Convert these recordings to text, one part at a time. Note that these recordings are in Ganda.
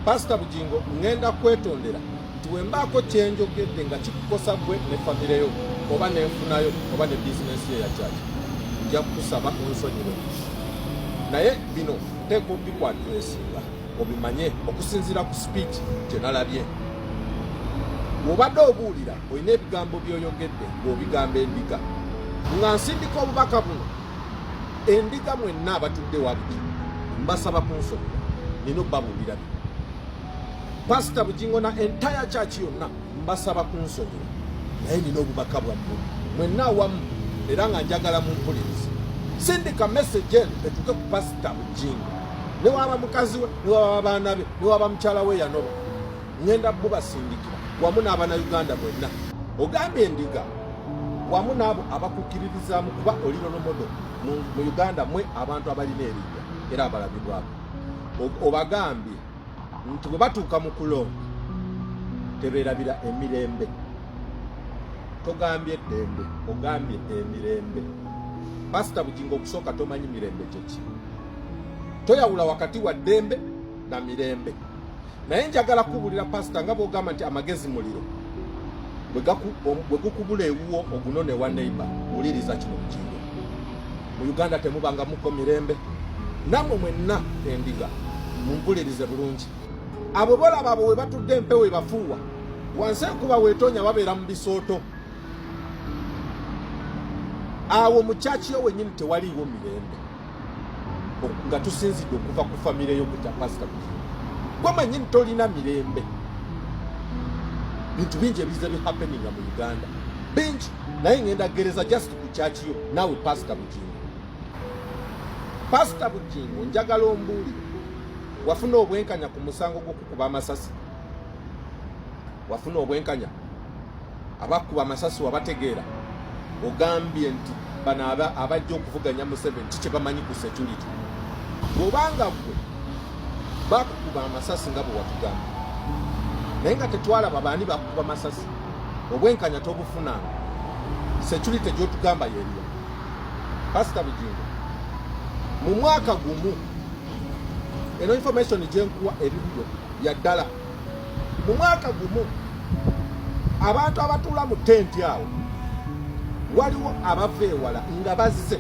Pastor Bugingo ngenda kwetondera nti wembaako kyenjogedde nga kikukosa gwe ne famire yo oba nenfunayo oba ne bizinesi ye ya church nja kusaba onsonyiwe naye bino teeka obikwadresinga obimanye okusinziira ku speech gye nalabye bw'obadde obuulira olina ebigambo by'oyogedde ng'obigamba endiga nga nsindika obubaka buno endiga mwenna abatudde wabuti mbasaba kunsonyiwa nina obbabuulira bino Pastor Bugingo na entire church yonna mbasaba kunsonyiwa naye nina obubaka bwammwe mwenna awamu era nga njagala mumpulirize sindika message eno etuuke ku Pastor Bugingo ne waba mukazi we ne waba abaana be ne waba mukyala we yanoba ngenda bubasindikira wamu n'Abannayuganda mwenna ogambye endiga wamu n'abo abakukkiririzaamu kuba oli ronomodo mu Uganda mwe abantu abalina erinnya era abalabibwako obagambye nti bwe batuuka mu kulonda tebeerabira emirembe togambye eddembe ogambye emirembe Pastor Bugingo okusooka tomanyi mirembe kyeki toyawula wakati wa ddembe na mirembe naye njagala kubulira pastor nga bw'ogamba nti amagezi muliro bwe gukubula ewuwo ogunone wa neighbor wuliriza kino Bugingo mu Uganda temubanga muko mirembe namwe mwenna endiga mumpulirize bulungi abo bolaba abo we batudde empewo ebafuuwa wansi enkuba weetonya babeera mu bisooto awo mu kyaki yo wennyini tewaliiwo mirembe nga tusinzidde okuva ku famire yo kutya Pastor Bugingo gwe mwennyini tolina mirembe bintu bingi ebize bihappeninga mu Uganda bingi naye ngenda gereza just ku kyaki yo naawe Pastor Bugingo Pastor Bugingo njagala ombuulire wafuna obwenkanya ku musango gw'okukuba amasasi wafuna obwenkanya abakuba amasasi wabategeera ogambye nti bano abajja okuvuganya Museveni kiki bamanyi ku security bw'obanga gwe bakukuba amasasi nga bwe watugamba naye nga tetwalaba baani bakukuba amasasi obwenkanya tobufunanga security gy'otugamba yeriya Pastor Bugingo mu mwaka gumu eno information gyenkuwa eribuyo ya ddala mu mwaka gumu abantu abatuula mu tenti awo waliwo abava ewala nga bazze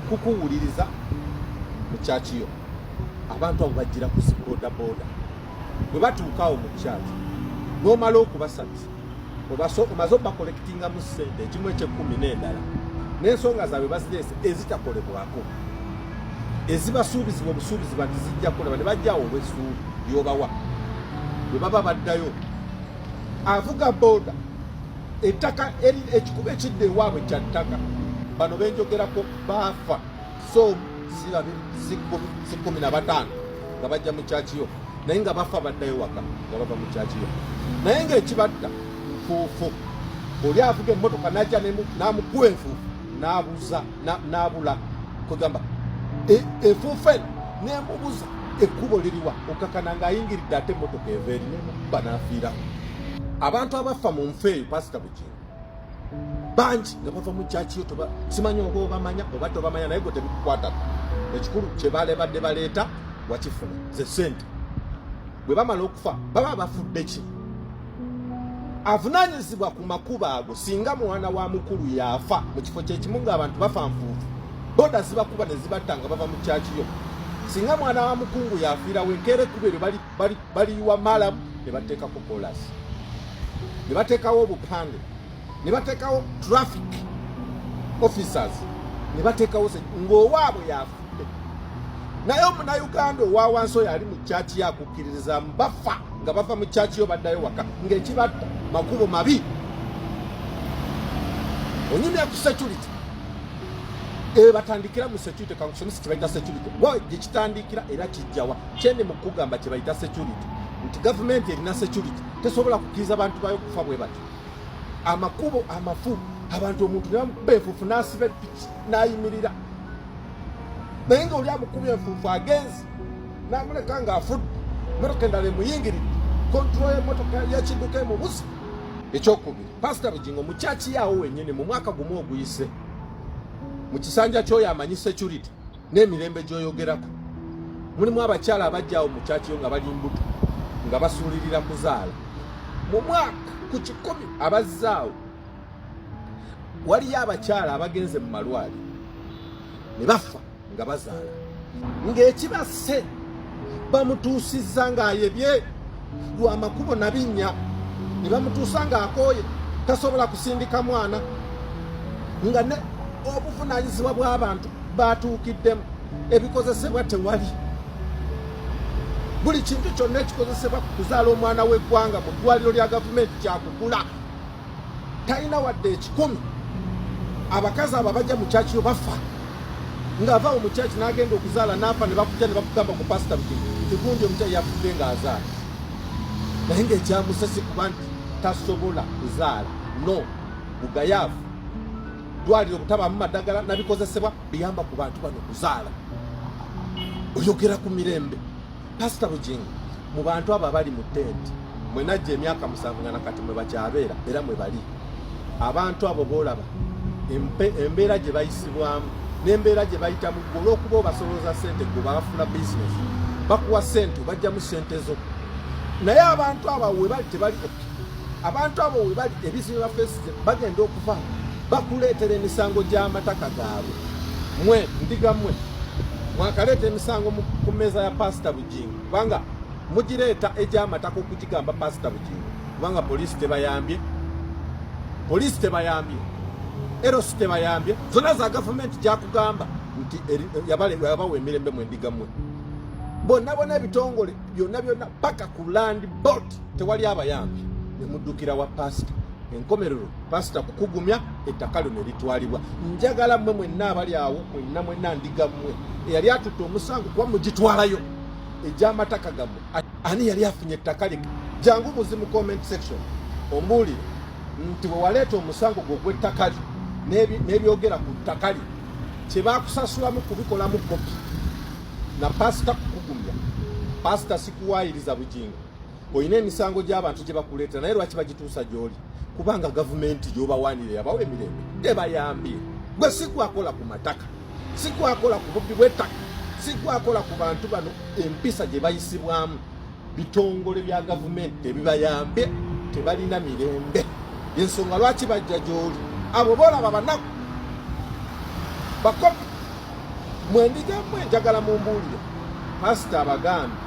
kukuwuliriza mu kyakiyo abantu abo bajjira ku zibodaboda bwe batuukaawo mu kyaki n'omala okubasabisa omaze obakolekitinga mu ssente ekimu eky'ekkumi n'endala n'ensonga zaabwe bazireese ezitakolebwako ezibasuubizibwa obusuubizibwa nti zijja koleba ne bajjawo olw'essuubi lyobawa bwe baba baddayo avuga boda ettaka ekikuba ekidde ewaabwe kya ttaka bano benjogerako baafa so si 15 nga bajja mu kyakiyo naye nga bafa baddayo waka nga bava mu kyakiyo naye ng'ekibatta nfuufu oli avuga emmotoka najja n'amukuwa enfuufu n'abuza n'abula kwegamba enfuufu eno n'emubuza ekkubo liriwa okakana ng'ayingiridde ate emmotoka eva eri n'emukuba n'afiirawo abantu abafa mu nfe eyo Pastor Bugingo bangi nga bava mu kyakiyo simanyi oba obamanya oba tobamanya naye gwe tebikukwatako ekikulu kye balebadde baleeta wakifuna ze ssente bwe bamala okufa baba bafudde ki avunaanyizibwa ku makuba ago singa mwana wa mukulu yafa mu kifo kyekimu ng'abantu bafa nfuufu boda zibakuba ne zibatta nga bava mu kyakiyo singa mwana wa mukungu yafiirawo enkeera ekkuba eryo baliyiwa malamu ne bateekako kolasi ne bateekawo obupande ne bateekawo traffic officers ne bateekawo ng'owaabwe yafudde naye omunnayuganda owa wansi oyo ali mu kyaki yakukkiririzaamu bafa nga bava mu kyaki yo baddayo waka ng'ekibatta makubo mabi onyumya ku security batandikira mu security kankusomesa kyebayita security gwe gye kitandikira era kijjawa kyende mu kugamba kye bayita security nti gavumenti erina security tesobola kukkiriza abantu bayo kufa bwe bati amakubo amafu abantu omuntu ne bamukuba enfuufu n'asiba epiki n'ayimirira naye nga oli amukubya enfuufu agenzi n'amuleka ng'afudde emmotoka endala emuyingiridde kontrol y'emmotoka y'ekidduka emubuze ekyokubiri Pastor Bugingo mu kyaki yaawo wennyini mu mwaka gumu oguyise mu kisanja ky'oyo amanyi security n'emirembe gy'oyogerako mulimu abakyala abajjaawo mu kyakyo nga bali mbuto nga basuulirira kuzaala. Mu mwaka ku 10 abazzaawo waliyo abakyala abagenze mu malwaliro ne bafa nga bazaala, ng'ekibase bamutuusizza ng'ayebye lwa makubo na binnya, ne bamutuusa ng'akooye tasobola kusindika mwana, nga ne obuvunaanyizibwa bw'abantu baatuukiddemu, ebikozesebwa tewali. Buli kintu kyonna ekikozesebwa kuzaala omwana w'eggwanga mu ddwaliro lya gavumenti kyakugula, talina wadde 10. Abakazi abo bajja mu kyakiro bafa, ng'avaawo mu kyaki n'agenda okuzaala n'afa, ne bakujja ne bakugamba ku pasita Bugingo nti gundi omukyala yafudde ng'azaala, naye ng'ekyamusa si kuba nti tasobola kuzaala, no, bugayaavu. Ddwaliro butabaamu maddagala nabikozesebwa biyamba ku bantu bano kuzaala. Oyogera ku mirembe. Pasita Bugingo, mu bantu abo abali mu tenti, mwe najja emyaka 7 nga nakati mwe bakyabeera era mwe bali. Abantu abo boolaba embeera gye bayisibwamu n'embeera gye bayitamu, olw'okuba obasolooza ssente gwe bafuna bizinesi, bakuwa ssente bajjamu ssente zo. Naye abantu abo we bali tebali opi. Abantu abo we bali ebizibu bafeesize bagenda okuva bakuleetera emisango gy'amataka gaabwe. Mwe ndiga mwe mwakaleeta emisango ku mmeeza ya Pasita Bugingo, kubanga mugireeta egy'amataka okugigamba Pasita Bugingo, kubanga poliisi tebayambye, poliisi tebayambye, erosi tebayambye, zonna za gavumenti gyakugamba nti yabawa emirembe mwendiga mwe. Bonna ebitongole byonna paka ku land board tewali abayambye, ne muddukira wa pasita. Enkomerero pasita kukugumya ettaka lyo ne litwalibwa. Njagala mmwe mwenna abali awo, mwenna ndiga mmwe eyali atutte omusango kuba mugitwalayo egy'amataka gammwe. Ani yali afunye ettaka lye? Jangu buzi mu comment section ombuulire nti bwe waleeta omusango gwo gw'ettaka lye n'ebyogera ku ttaka lye kye baakusasulamu kubikolamu kopi na pasita kukugumya. Pasita sikuwaayiriza Bugingo, olina emisango gy'abantu gye bakuleetera, naye lwaki bagituusa gy'oli? Kubanga gavumenti gy'obawaanire yabawa emirembe tebayambye. Gwe sikwakola ku mataka, sikwakola ku bubbi bw'ettaka, sikwakola ku bantu bano empisa gye bayisibwamu. Bitongole bya gavumenti tebibayambye, tebalina mirembe. Ensonga lwaki bajja gy'oli? Abo boolaba banaku bakopi. Mwendiga mmwe njagala mumbuulire pasita abagambye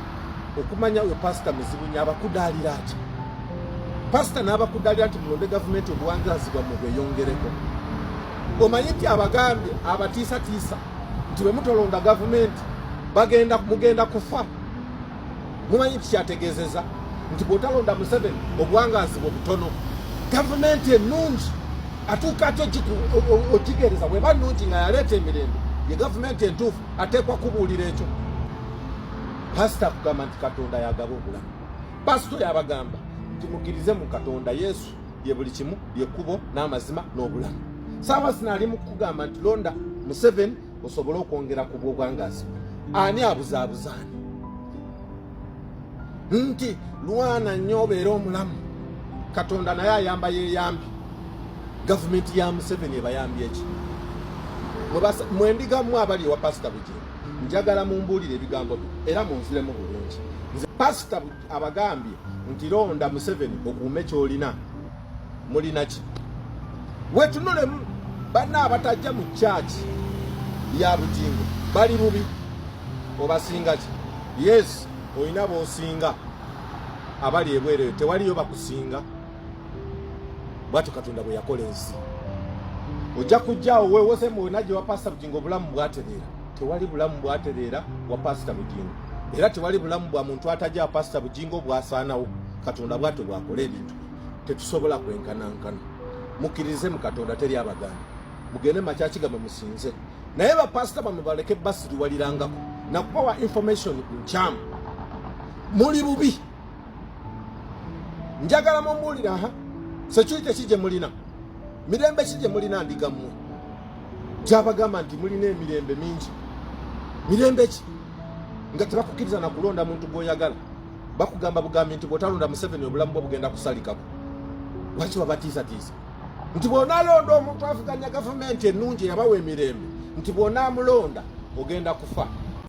okumanya we pasita muzibunya abakudaalira ati. Pasita n'abakudaalira nti mulonde gavumenti obuwangaazi bwammwe bweyongereko. Omanyi nti abagambye abatiisatiisa nti bwe mutolonda gavumenti mugenda kufa. Mumanyi nti kyategeezeza nti bw'otalonda Museveni obuwangaazi bwe butono. Gavumenti ennungi atuuka ate okigeereza bw'eba nnungi nga yaleeta emirembe, ye gavumenti entuufu ateekwa kubuulira ekyo. Pasita akugamba nti Katonda yagaba obulamu. Pasito yabagamba nti mukkirize mu Katonda Yesu ye buli kimu, ye kkubo n'amazima n'obulamu. Saabasina ali mu kugamba nti londa Museveni osobole okwongera ku bw'obwangaazi. Ani abuzaabuzaani nti lwana nnyo obeera omulamu? Katonda naye ayamba yeeyambye. Gavumenti ya Museveni ebayambye eki? Mwendiga mmwe abali ewa Pasita Bugingo, njagala mumbuulire ebigambo bye era munziremu bulungi. Nze pasita abagambye nti londa Museveni okuume ky'olina, mulina ki? Wetunulemu banna abatajja mu kyaki ya Bugingo bali bubi, obasinga ki? Yes, olina b'osinga abali ebwereyo, tewaliyo bakusinga. Bwatyo Katonda bwe yakola ensi. Ojja kujjaawo weewose mu wenajje wa Pasita Bugingo obulamu bwatereera. Tewali bulamu bwatereera wa Pasita Bugingo, era tewali bulamu bwa muntu atajja wa Pasita Bugingo bwasaanawo. Katonda bwatyo bwakola ebintu, tetusobola kwenkanankana. Mukkirize mu Katonda teri abaganda, mugende makyaki gamwe musinze. Naye bapasita bamwe baleke basiriwalirangako na kubawa information nkyamu. Muli bubi. Njagala mumbuulire security ki gye mulina, mirembe ki gye mulina ndiga mmwe? Gyabagamba nti mulina emirembe mingi. Mirembe ki? Nga tebakukkiriza na kulonda muntu gw'oyagala. Bakugamba bugambi nti bw'otalonda Museveni obulamu bwo bugenda kusalikako. Lwaki babatiisatiisa? Nti bw'onaalonda omuntu avuganya gavumenti ennungi eyabawa emirembe, nti bw'onaamulonda ogenda kufa.